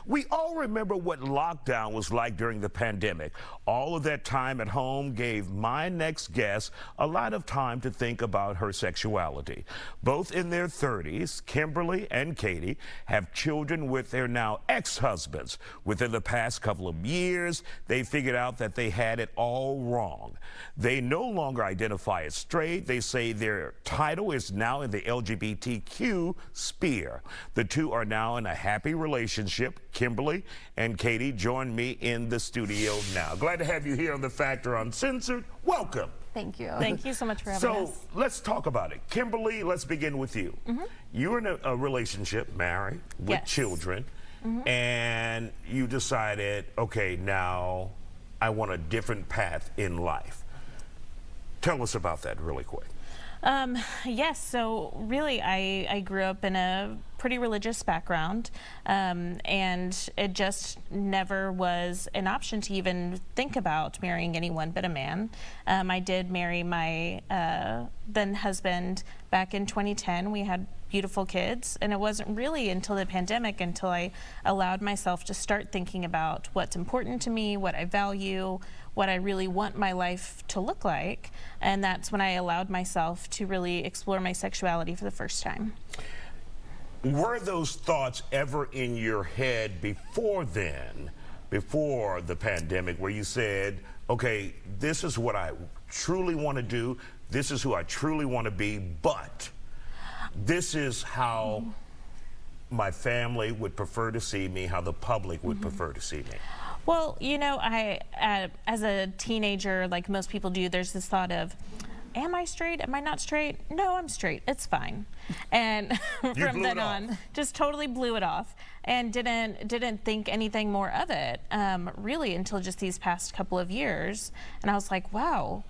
We all remember what lockdown was like during the pandemic. All of that time at home gave my next guest a lot of time to think about her sexuality. Both in their 30s, Kimberly and Katie have children with their now ex-husbands. Within the past couple of years, they figured out that they had it all wrong. They no longer identify as straight. They say their title is now in the LGBTQ sphere. The two are now in a happy relationship. Kimberly and Katie join me in the studio now. Glad to have you here on The Factor Uncensored. Welcome. Thank you. Thank you so much for having us. So let's talk about it. Kimberly, let's begin with you. You're in a relationship, married, with children, and you decided, okay, now I want a different path in life. Tell us about that really quick. Yes, so really I grew up in a pretty religious background, and it just never was an option to even think about marrying anyone but a man. I did marry my then husband back in 2010. We had beautiful kids, and it wasn't really until the pandemic until I allowed myself to start thinking about what's important to me, what I value, what I really want my life to look like, and that's when I allowed myself to really explore my sexuality for the first time. Were those thoughts ever in your head before then, before the pandemic, where you said, okay, this is what I truly want to do, this is who I truly want to be, but this is how my family would prefer to see me, how the public would prefer to see me? Well, you know, as a teenager, like most people do, there's this thought of, am I straight? Am I not straight? No, I'm straight. It's fine. And from then on, just totally blew it off and didn't think anything more of it, really, until just these past couple of years. And I was like, wow.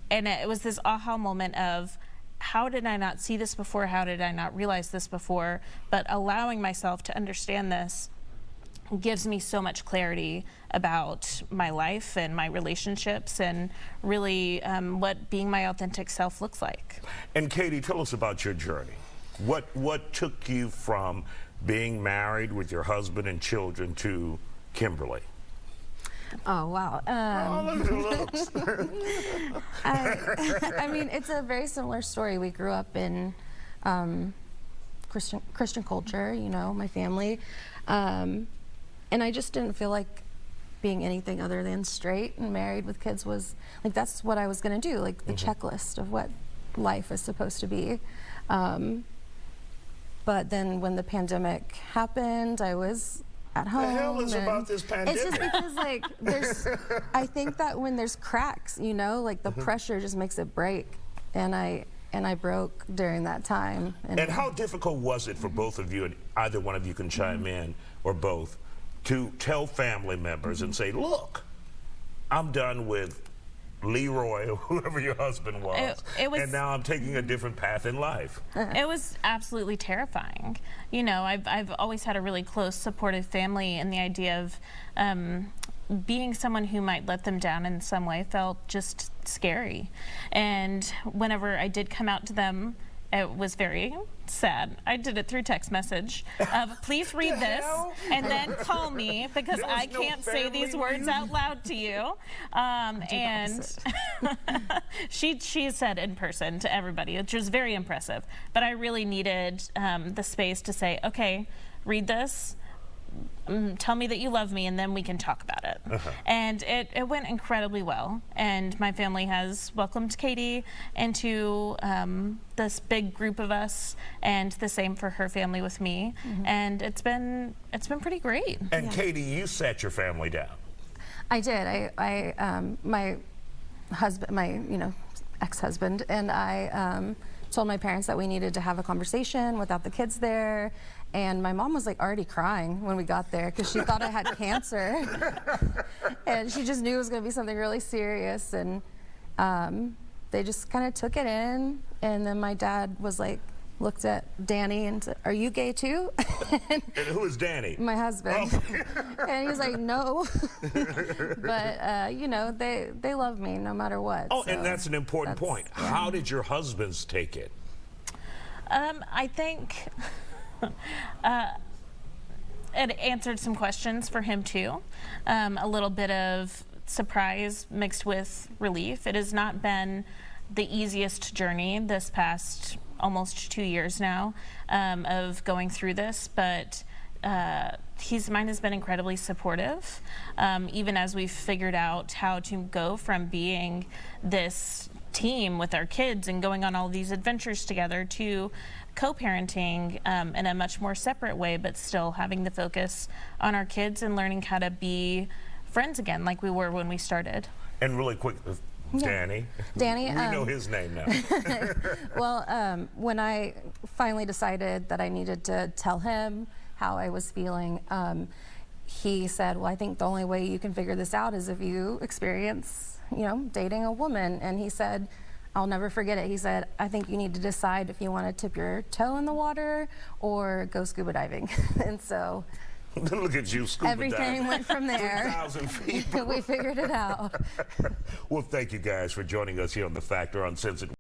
And it was this aha moment of, how did I not see this before? How did I not realize this before? But allowing myself to understand this gives me so much clarity about my life and my relationships and really what being my authentic self looks like. And Katie, tell us about your journey. What took you from being married with your husband and children to Kimberly? Oh, wow. I mean, it's a very similar story. We grew up in Christian culture, you know, my family. And I just didn't feel like being anything other than straight and married with kids was, like, that's what I was going to do, like the checklist of what life is supposed to be. But then when the pandemic happened, I was at home. The hell is about this pandemic? It's just because, like, I think that when there's cracks, you know, like the pressure just makes it break. And I broke during that time. And how difficult was it for both of you, and either one of you can chime in, or both, to tell family members and say, look, I'm done with Leroy or whoever your husband was, and now I'm taking a different path in life? It was absolutely terrifying. You know, I've always had a really close, supportive family, and the idea of being someone who might let them down in some way felt just scary. And whenever I did come out to them, it was very sad. I did it through text message of, please read this and then call me because I can't say these words out loud to you. And she said in person to everybody, which was very impressive. But I really needed the space to say, okay, read this. Tell me that you love me, and then we can talk about it. And it went incredibly well. And my family has welcomed Katie into this big group of us, and the same for her family with me. And it's been pretty great. And Katie, you sat your family down. I did. My husband, my ex-husband, and I told my parents that we needed to have a conversation without the kids there. And my mom was like already crying when we got there because she thought I had cancer. And she just knew it was going to be something really serious. And they just kind of took it in. And then my dad was like, looked at Danny and said, are you gay too? And who is Danny? My husband. Oh. And he was like, no. But, you know, they love me no matter what. Oh, so and that's an important point. Yeah. How did your husbands take it? I think it answered some questions for him too. A little bit of surprise mixed with relief. It has not been the easiest journey this past almost 2 years now of going through this, but mine has been incredibly supportive, even as we've figured out how to go from being this team with our kids and going on all these adventures together to co-parenting in a much more separate way, but still having the focus on our kids and learning how to be friends again like we were when we started. And really quick, Danny. Danny. We know his name now. Well, when I finally decided that I needed to tell him how I was feeling, he said, well, I think the only way you can figure this out is if you experience, dating a woman. And he said, I'll never forget it. He said, I think you need to decide if you want to tip your toe in the water or go scuba diving. And so look at you, scuba everything diving. went from there. 3,000 feet. We figured it out. Well, thank you guys for joining us here on The Factor Uncensored.